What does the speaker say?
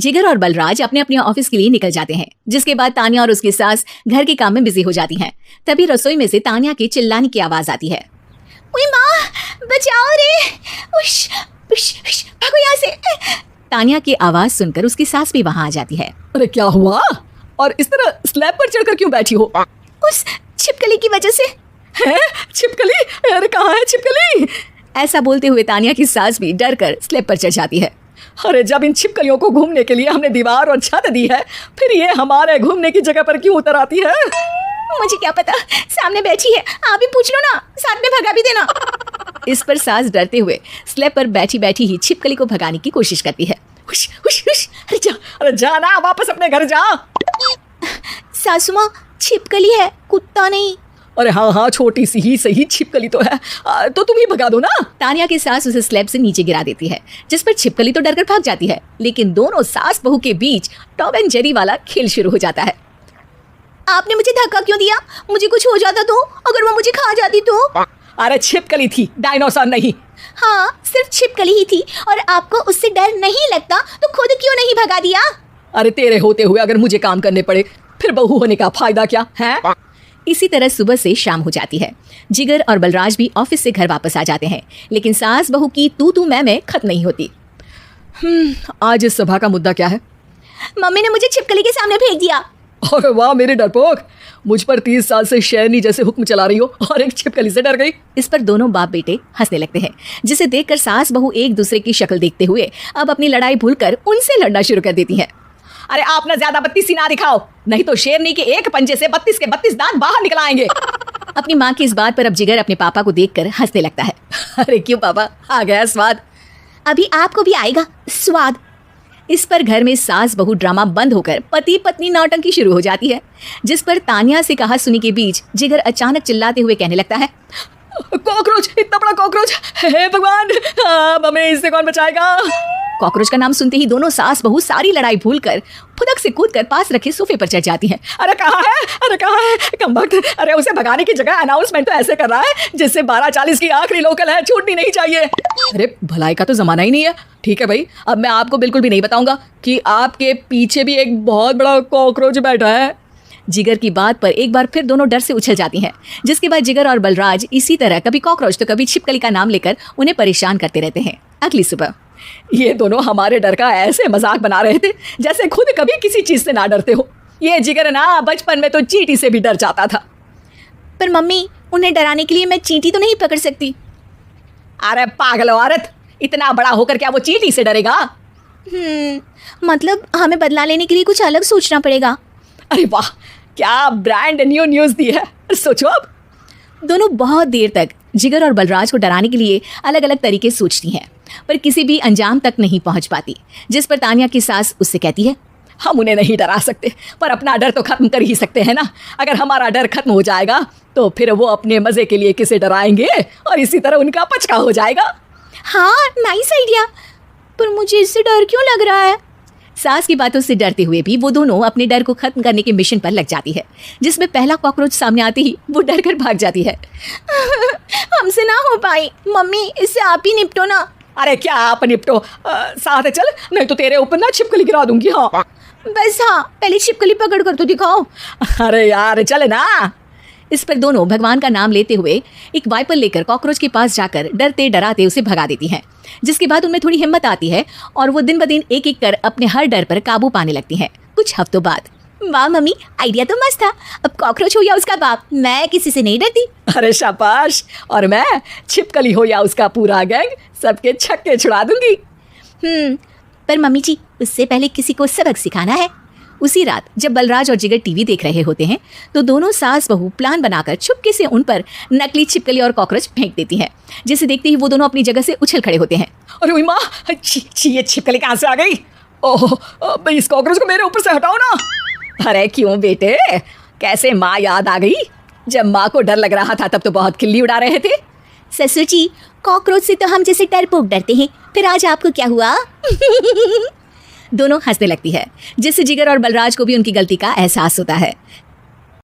जिगर और बलराज अपने अपने ऑफिस के लिए निकल जाते हैं, जिसके बाद तान्या और उसकी सास घर के काम में बिजी हो जाती हैं। तभी रसोई में से तान्या के चिल्लाने की आवाज आती है। ओए माँ, बचाओ रे, उश, उश, उश, भागो यहाँ से। तान्या की आवाज सुनकर उसकी सास भी वहाँ आ जाती है। अरे क्या हुआ? और इस तरह स्लैब पर चढ़कर क्यों बैठी हो? उस छिपकली की वजह से। है छिपकली? अरे कहाँ है छिपकली? ऐसा बोलते हुए तान्या की सास भी डर कर स्लैब पर चढ़ जाती है। अरे जब इन छिपकलियों को घूमने के लिए हमने दीवार और छत दी है, फिर ये हमारे घूमने की जगह पर क्यों उतर आती है? मुझे क्या पता, सामने बैठी है, आप भी पूछ लो ना, साथ में भगा भी देना। इस पर सास डरते हुए स्लैब पर बैठी बैठी ही छिपकली को भगाने की कोशिश करती है। हुश, हुश, हुश, अरे जा ना, वापस अपने घर जा। सासू माँ, छिपकली है, कुत्ता नहीं। अरे हाँ, छोटी सी ही सही छिपकली तो है, तो तुम ही भगा दो ना। तान्या की सास उसे स्लैब से नीचे गिरा देती है, जिस पर छिपकली तो डरकर भाग जाती है, लेकिन दोनों सास बहू के बीच टॉम एंड जेरी वाला खेल शुरू हो जाता है। आपने मुझे धक्का क्यों दिया? मुझे कुछ हो जाता तो, अगर वो मुझे खा जाती तो? अरे छिपकली थी, डायनासोर नहीं। हाँ, सिर्फ छिपकली ही थी, और आपको उससे डर नहीं लगता तो खुद क्यों नहीं भगा दिया? अरे तेरे होते हुए अगर मुझे काम करने पड़े, फिर बहू होने का फायदा क्या है? इसी तरह सुबह से शाम हो जाती है। जिगर और बलराज भी ऑफिस से घर वापस आ जाते हैं, लेकिन सास बहू की तू मैं खत्म नहीं होती। आज इस सभा का मुद्दा क्या है? मम्मी ने मुझे छिपकली के सामने फेंक दिया। अरे वाह मेरे डरपोक, मुझ पर 30 साल से शेरनी जैसे हुक्म चला रही हो और एक छिपकली से डर गई। इस पर दोनों बाप बेटे हंसने लगते हैं, जिसे देखकर सास बहू एक दूसरे की शक्ल देखते हुए अब अपनी लड़ाई भूलकर उनसे लड़ना शुरू कर देती हैं। अरे आप ना ज्यादा बत्तीसी ना दिखाओ, नहीं तो शेरनी के एक पंजे से 32 के 32 दांत बाहर निकल आएंगे। अपनी माँ की इस बात पर अब जिगर अपने पापा को देखकर हंसने लगता है। अरे क्यों पापा, आ गया स्वाद? अभी आपको भी आएगा स्वाद। इस पर घर में सास बहू ड्रामा बंद होकर पति पत्नी नौटंकी शुरू हो जाती है, जिस पर तान्या से कहा सुनी के बीच जिगर अचानक चिल्लाते हुए कहने लगता है। कॉकरोच, इतना बड़ा कॉकरोच, हे भगवान, हमें इससे कौन बचाएगा? कॉकरोच का नाम सुनते ही दोनों सास बहू सारी लड़ाई भूलकर फुदक से कूदकर पास रखे सोफे पर चढ़ जाती हैं। अरे कहाँ है कमबख्त? अरे उसे भगाने की जगह अनाउंसमेंट तो ऐसे कर रहा है जिससे 12:40 की आखिरी लोकल है, छूटनी नहीं चाहिए। अरे भलाई का तो जमाना ही नहीं है। ठीक है भाई, अब मैं आपको बिल्कुल भी नहीं बताऊंगा कि आपके पीछे भी एक बहुत बड़ा कॉकरोच बैठा है। जिगर की बात पर एक बार फिर दोनों डर से उछल जाती हैं, जिसके बाद जिगर और बलराज इसी तरह कभी कॉकरोच तो कभी छिपकली का नाम लेकर उन्हें परेशान करते रहते हैं। अगली सुबह ये दोनों हमारे डर का ऐसे मजाक बना रहे थे जैसे खुद कभी किसी चीज से ना डरते हो। ये जिगर ना बचपन में तो चींटी से भी डर जाता था। पर मम्मी, उन्हें डराने के लिए मैं चींटी तो नहीं पकड़ सकती। अरे पागल औरत, इतना बड़ा होकर क्या वो चींटी से डरेगा? मतलब हमें बदला लेने के लिए कुछ अलग सोचना पड़ेगा। अरे वाह, क्या ब्रांड न्यू न्यूज़ दी है। सोचो अब। दोनों बहुत देर तक जिगर और बलराज को डराने के लिए अलग अलग तरीके सोचती हैं, पर किसी भी अंजाम तक नहीं पहुंच पाती, जिस पर तान्या की सास उससे कहती है। हम उन्हें नहीं डरा सकते, पर अपना डर तो खत्म कर ही सकते हैं ना। अगर हमारा डर खत्म हो जाएगा तो फिर वो अपने मजे के लिए किसे डराएंगे और इसी तरह उनका पचका हो जाएगा। हाँ, नाइस आइडिया, पर मुझे इससे डर क्यों लग रहा है? सास की बातों से डरते हुए भी वो दोनों अपने डर को खत्म करने के मिशन पर लग जाती है, जिसमें पहला कॉकरोच सामने आते ही वो डर कर भाग जाती है। हमसे ना हो पाई मम्मी, इससे आप ही निपटो ना। अरे क्या आप निपटो, साथ चल, नहीं तो तेरे ऊपर ना छिपकली गिरा दूंगी। हाँ बस, हाँ पहले छिपकली पकड़ कर तो दिखाओ। अरे यार चले ना। इस पर दोनों भगवान का नाम लेते हुए एक वाइपर लेकर कॉकरोच के पास जाकर डरते डराते उसे भगा देती हैं, जिसके बाद उनमें थोड़ी हिम्मत आती है और वो दिन ब दिन एक एक कर अपने हर डर पर काबू पाने लगती हैं। कुछ हफ्तों बाद, वाह मम्मी, आइडिया तो मस्त था, अब कॉकरोच हो या उसका बाप, मैं किसी से नहीं डरती। अरे शाबाश, और मैं छिपकली हो या उसका पूरा गैंग, सबके छक्के छुड़ा दूंगी। पर मम्मी जी, उससे पहले किसी को सबक सिखाना है। उसी रात जब बलराज और जिगर टीवी देख रहे होते हैं तो दोनों सास बहू प्लान बनाकर चुपके से उन पर नकली छिपकली और कॉकरोच फेंक देती हैं, जिसे देखते ही वो दोनों अपनी जगह से उछल खड़े होते हैं। अरे माँ, ये छिपकली कहाँ से आ गई? ओह, इस कॉकरोच को मेरे ऊपर से हटाओ ना। अरे क्यों बेटे, कैसे माँ याद आ गई? जब माँ को डर लग रहा था तब तो बहुत खिल्ली उड़ा रहे थे। ससुर जी, कॉकरोच से तो हम जैसे डरपोक डरते हैं, फिर आज आपको क्या हुआ? दोनों हंसने लगती है, जिससे जिगर और बलराज को भी उनकी गलती का एहसास होता है।